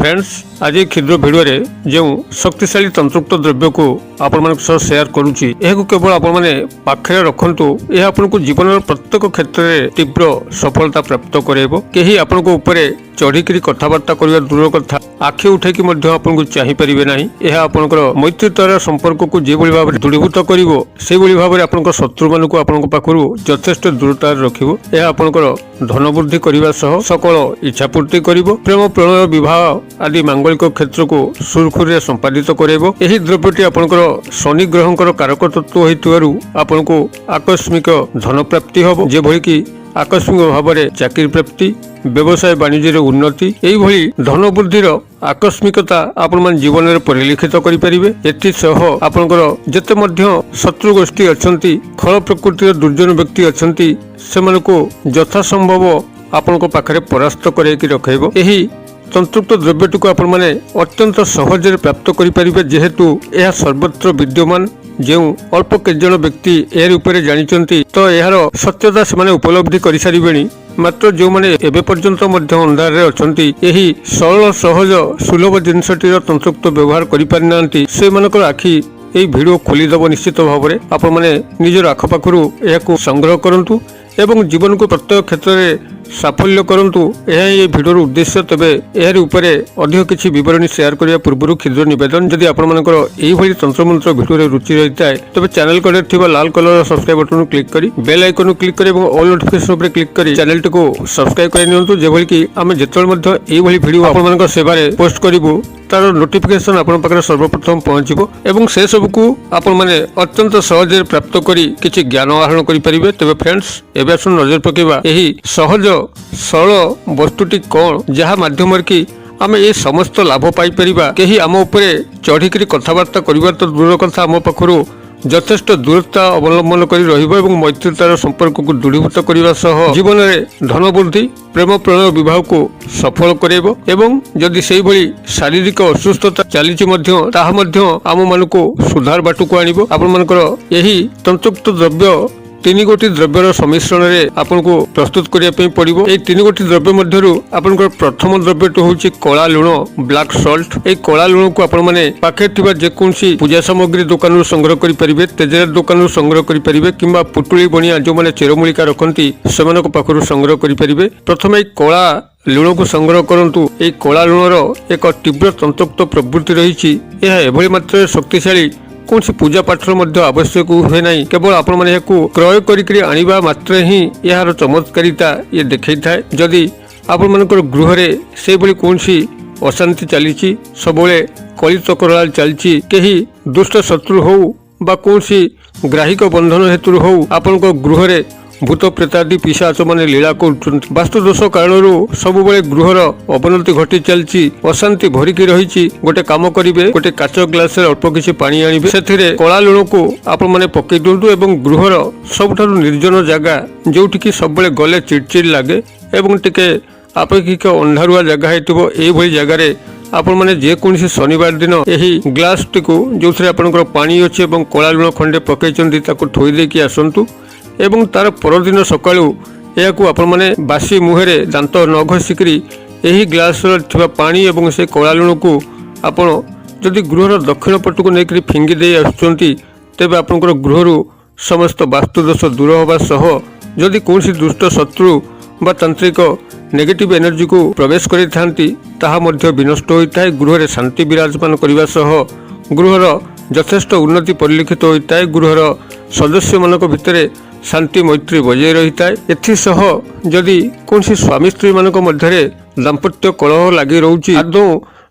Friends आज क्षुद्र video रे जो शक्तिशाली तंत्रोक्त द्रव्य को आपण शेयर करुच्ची केवल आपण पाखे रखु यह आपको जीवन प्रत्येक क्षेत्र में तीव्र सफलता प्राप्त करेब कहीं आपण चढ़ी कथबार्ता करने दूर कथा आखि उठेकी आपको चाहिए ना यह आपंकर मैत्रीतर संपर्क को जो भाव में दृढ़ीभूत कर भाव में आप शत्रु मान पाखु यथेष्ट दूरता रखिब यह आपंकर धन वृद्धि करने सह सकल इच्छा पूर्ति कर प्रेम प्रणय विवाह आदि मांगलिक क्षेत्र को सुरखुरी संपादित करेब यही द्रव्यटी आपंकर शनि ग्रहंकर कारक तत्व होइतिबारु आपनको आकस्मिक धन प्राप्ति हम जो कि आकस्मिक भाव में चाकरी प्राप्ति व्यवसाय वाणिज्य उन्नति यही धन वृद्धि आकस्मिकता आपण जीवन में परिलिखित करें एसह आपंकर जिते शत्रु गोष्ठी अच्छा खल प्रकृतिर दुर्जन व्यक्ति अच्छा से यथासंभव आपण पाखे परास्त करके रखेब यही तंत्रुक्त द्रव्यटी को आपण मैंने अत्यंत सहज प्राप्त करें जेहेतु यह सर्वत्र विद्यमान जो अल्प केजन व्यक्ति एर उपरे जानिचंती तो यार सत्यता से उपलब्धि कर सारे मात्र जो मैंने एवं पर्यंत अंधार रे अछंती यही सरल सहज सुलभ जिनसटीर तंत्रुक्त व्यवहार कर पारि नांती से मानकर आखि यही वीडियो खोलीदेव निश्चित भाव में आपण मैंने निजर आखपाखु यह संग्रह करंतु एवं जीवन को प्रत्येक क्षेत्र में साफल्य करंतु यह भिडियोर उद्देश्य तेबे यार उपरे अधिक किछि विवरणी शेयर करने पूर्व क्षुद्र निवेदन जदि आपण मानकर एही तंत्रमंत्र भिडियो रुचि रही है तेबे चैनल कड़े थिबा लाल कलर सब्सक्राइब बटन क्लिक करी बेल आइकन क्लिक करी ऑल नोटिफिकेशन उपरे क्लिक करी चैनल को सब्सक्राइब कर नियंतु जेभली कि आमे जेतल मध्ये एही भिडियो आपण मानकर सेवारे पोस्ट करिवु तार नोटिफिकेशन आपण पाखरे सर्वप्रथम पहुंचबो एवं से सब को आपण माने अत्यंत सहज प्राप्त करी किछि ज्ञान आहरण करि परिबे तेबे फ्रेंड्स एबे आसुन नजर पकेबा एही सहज सरल वस्तुटी कौन जहाँ माध्यम कि आमे ये समस्त लाभ पाई परिबा कहीं आम उपरे चढ़ी कथबार्ता करिबार तो दूर कथा आम पाखु यथेष्ट दूरता अवलंबन कर मैत्रीतार संपर्क को दृढ़ीभूत करने सह जीवन में धन वृद्धि प्रेम प्रणय विवाह को सफल करेब एवं जदि से भली शारीरिक असुस्थता चली आम मान सुधार बाटू को आणिब आपण मानकर यही तंत्रुक्त द्रव्य तीन गोटी द्रव्यर सम्मिश्रण में आपन को प्रस्तुत करने पड़ो ये तीन गोटी द्रव्य मध्यरु आपनकर प्रथम द्रव्यटी हूँ कला लुण ब्लैक सॉल्ट ये कला लुण को आपण माने पाखे थिबा जेकोसी पूजा सामग्री दुकान संग्रह करें तेजरात दुकान संग्रह करें किंबा पुटुली बनिया जो मैंने चेरमूलिका रखती से पाखु संग्रह करें प्रथम कला लुण को संग्रह करंतु ये कला लुणर एक तीव्र तंत्रोक्त प्रवृत्ति रही एभली मात्रा शक्तिशाली कौन पूजा पाठर मध्य आवश्यक हुए ना केवल आपण मैंने क्रय करी आनिबा मात्र ही यार चमत्कारिता ये देखै थाए जदि आपण मानकर गृह से भली कौन अशांति चली सब कली तकराल चलती कहीं दुष्ट शत्रु हो बा कौन ग्राहिक बंधन हेतु हो आपण गृह भूत प्रेतादि पिशाच माने लीला कर वास्तुदोष कारण सब गृहर अवनति घटी चलती अशांति भरिकी रही गोटे कम करेंगे गोटे काच ग्लास अल्प किसी पानी आनिबे से कला लुण को आपण मैंने पकई दिंतु एवं गृहर सबुठ निर्जन जगह जोटि सब गले चिड़चिड़ लगे एवं टिके अपेक्षिक अंधारुआ जगह होती जगार आपण मैंने जेकोसी शनिवार दिन यही ग्लास टी जो आपंकर पानी अच्छे कला लुण खंडे पकई थोई देकी आसतु एवं तार परदिन सकाळु यह आपण मैंने बासी मुहरे दांत न घसिकी यही ग्लास पानी एवं से कला लुण को आपण जदि गृहर दक्षिण पट को लेकर फिंगी दे आसुचंती तेबे आपनकर गृहरु समस्त वास्तुदोष दूर होगा सह जदि कौन दुष्ट शत्रु बा तांत्रिक नेगेटिव एनर्जी को प्रवेश करि थांती ताहा मध्य विनष्ट होता है गृह रे शांति विराजमान करने सह गृहर यथेष्ट उन्नति परिलक्षित होता है गृहर सदस्य मानक भितर शांति मैत्री बजाय रही है एसह जदि कौन स्वामी स्त्री मानक मध्य दाम्पत्य कलह लगी रोचे आदौ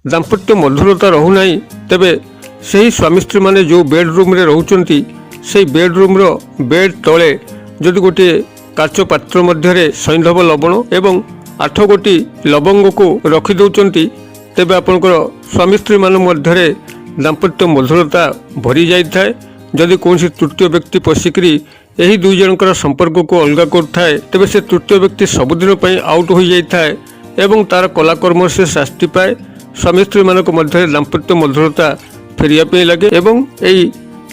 दाम्पत्य मधुरता रोना तेबे से स्वामी स्त्री माने जो बेडरूम रे रोचंती से बेडरूम रो बेड तले जदि गोटे काच पात्र मध्य सैंधव लवण एवं 8 गोटी लवंग को रखी दौरान तेबे आपंकर स्वामी स्त्री मान मध्य दाम्पत्य मधुरता भरी जाए जदि कौन तृतीय व्यक्ति पशिकी यही दुई जनकर संपर्क को अलग करए तेबे से तृतीय व्यक्ति सबुदिन आउट हो जाए एवं तार कलाकर्म से शास्ति पाए स्वामी स्त्री मानक मध्य दाम्पत्य मधुरता फेरिया लगे एवं यही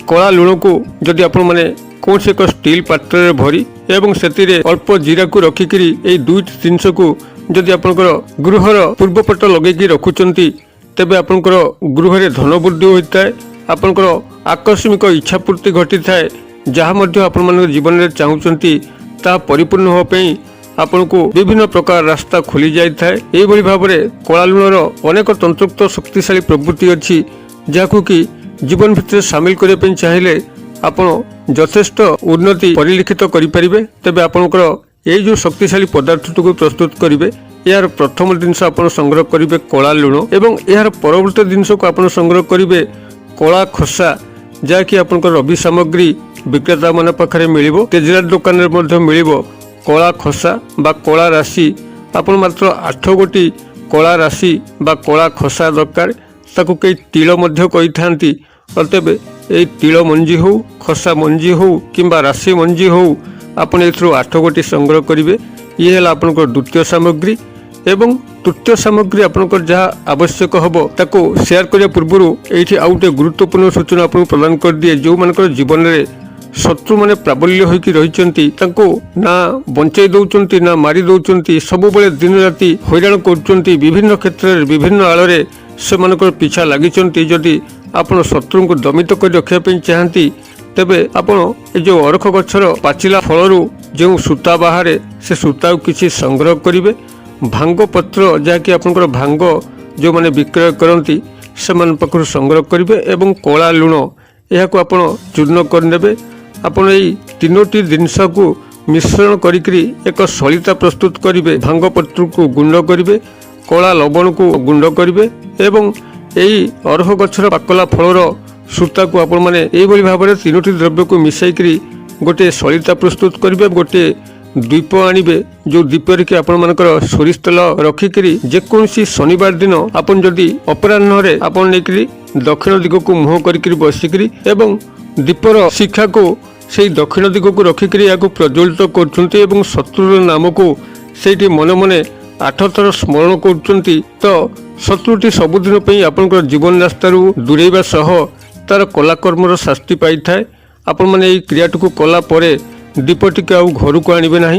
कला लुण को जदि आपण माने कौन से एक स्टील पात्र भरी एवं से अल्प जीरा को रखिकी दुईट जिनस को जदि आपणकर गृहर पूर्वपट लगे रखुचंती तेबे आपणकर गृह धन वृद्धि होता है। आपणकर आकस्मिक इच्छा पूर्ति घटी थाए जहाँ मध्य आपण मान जीवन में चाहूँगी ता परिपूर्ण होगापी आपण को विभिन्न प्रकार रास्ता खोली जाए। यही भाव में कला लुणर अनेक तंत्रोक्त शक्तिशाली प्रवृत्ति अच्छी जहाँ कि जीवन भितर सामिल करने चाहिए आपण यथेष्ट उन्नति परिलिखित करें। तेज आपणकर ये जो शक्तिशाली पदार्थ को प्रस्तुत करेंगे यार प्रथम जिनस आप संग्रह करेंगे कला लुण एवं यार परवर्ती जिनस को आप संग्रह करेंगे कला खसा जहाँकि आपंकर रवि सामग्री विक्रेता मान पाखे मिल तेजरात दुकान में मिल कला खसा बा कला राशि आपन मात्र 8 गोटी कला राशि बा कला खसा दरकार ताकू कई तिल कही थांती अतएव ये तिल मंजी हो खसा मंजी हो किंबा राशि मंजी हो आपन एथरो 8 गोटी संग्रह करेंगे। ये है आपनकर द्वितीय सामग्री एवं तृतीय सामग्री आपनकर जहाँ आवश्यक हम ताको शेयर करने पूर्व ये आउ गोटे गुरुत्वपूर्ण सूचना आपको प्रदान कर दिए जो मानकर जीवन में शत्रु माने प्राबल्य होइकी रहिचंती तांको ना बंचाई दउचंती ना मारी दउचंती सब बेले दिन राति हैरान करुचंती विभिन्न क्षेत्र में विभिन्न आଳରେ से मानकर पीछा लागिचंती। जदि आपण शत्रु को दमित कर रखिया पे चाहती तेबे आपण ए जो अरख गछर पाचिला फलरू जो सूता बाहर से सूता किसी संग्रह करेंगे। भांग पत्र जहाँकि आपंकर भांग जो माने विक्रय करती से पाखु संग्रह करेंगे एवं कला लुण यह चूर्ण करने आपण यही तीनोटी जिनस को मिश्रण करी एक सलिता प्रस्तुत करेंगे। भांग पत्र को गुंड करेंगे कला लवण को गुंड करेंगे एवं यही अरह गछर पाकला फलर सूता को आपण मैंने यही भाव में तीनोटी द्रव्य को मिसाई गोटे सलिता प्रस्तुत करेंगे। गोटे दीप आणवे जो दीपर कि आपण मानकर सोरिष तेल रखिकी जेकोसी शनिवार दिन आपन जदि अपराह्न आपन नहीं दक्षिण दिग को मुह कर बसिकी एवं दीपर शिखा को से दक्षिण दिग को रखिकी या प्रज्वलित कर शत्रु नाम को से मन मन 8 थर स्मरण कर तो शत्रुटी सबुदिन आपंकर जीवन रास्तार दूरेवा सह तार कलाकर्मर शास्ति पाई थाए। आपण मैंने यही क्रियाटी को कलापर दीपटी के घर को आणवे ना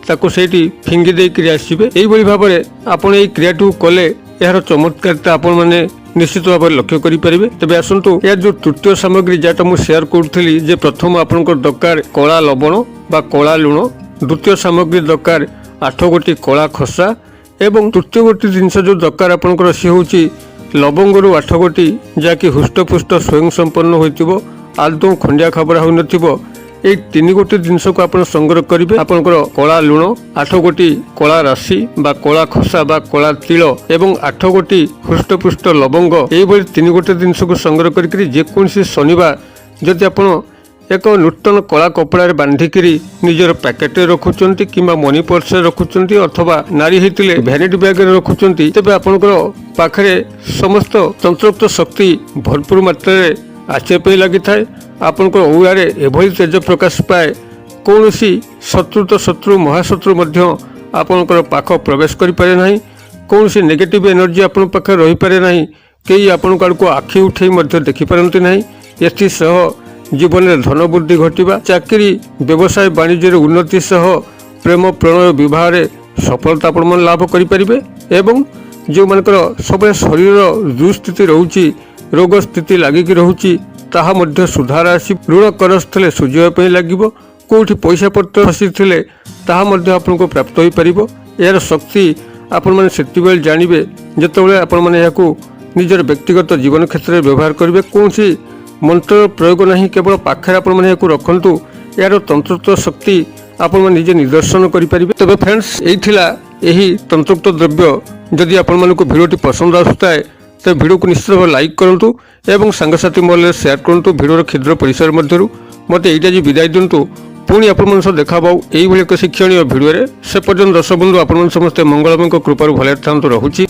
ताको सेठी फिंगी देकर आसबे। यही भाव में आपड़ यही क्रियाटी को कले यार चमत्कारिता आपण मैंने निश्चित भाव में लक्ष्य करेंगे। तेज आसतु यार जो तृतीय सामग्री जहाँ मुझे शेयर करी जे प्रथम आपंकर दरकार कला लवण बा कला लुण द्वितीय सामग्री दरकार 8 गोटी कला खसा एवं तृतीय गोटी जिनस जो दरकार आपंकर सी हूँ लवंगरू 8 गोटी जहाँकि हृष्टपुष्ट स्वयं संपन्न हो आदौ खंडिया खबरा हो ये 3 गोटी जिनस को आप संग्रह करेंगे। आपंकर कला लुण 8 गोटी कला राशि बा कला खसा बा कला तिल एवं 8 गोटी हृष्टपुष्ट लवंग यही 3 गोटी जिनस को संग्रह करी जेकोसी शनिवार जदि आप एक नूतन कला कपड़ा बांधिकी निजर पैकेट रखुंट कि मनी पर्स रखुंट अथवा नारी होते भैनिटी बैग रखुंट तेज आपंकर पाखे समस्त तंत्रोक्त शक्ति भरपूर मात्रा आसपे लगी थाए। आपंकर औआरे एभली तेज प्रकाश पाए कौन शत्रु तो शत्रु महाशत्रु आपंकर पाख प्रवेश करें ना कौन नेगेटिव एनर्जी आपण पाखे रही पारे ना कई आपण को आखि उठे देखिपारती ना एसह जीवन में धन वृद्धि घटवा चाकरी व्यवसाय वाणिज्य उन्नति सह प्रेम प्रणय विवाह सफलता आपण लाभ करें एवं जो मानकर सब शरीर दुस्थिति रोचे रोग स्थिति लगिकी रोचे ताहा मध्य सुधार आसी ऋण करज थे सुझाव लगे कौटी पैसा पत्र फसी थे ताहा मध्य आपको प्राप्त हो पार यार शक्ति आपण मैंने से जानवे जिते आपण मैंने निजर व्यक्तिगत जीवन क्षेत्र में व्यवहार करेंगे कौन सी मंत्र प्रयोग नहीं केवल पाखे आपण मैंने रखु यार तंत्रोक्त शक्ति आपण मैंने निजे निदर्शन करें। तबे फ्रेंड्स यही तंत्रोक्त द्रव्य जदि आपण मानक भिडियोटी पसंद आसुए तो भिडियो को निश्चित भाव लाइक करूँ एवं सांगसाथी महल शेयर करूँ भिडियोर क्षुद्र परिसर मध्य मत ये विदाय दिंतु पुणी आपण देखा यही एक शिक्षणीय भिडियो से पर्यटन दर्शक बंधु आपण समस्ते मंगलमय कृपा भले था रहुची।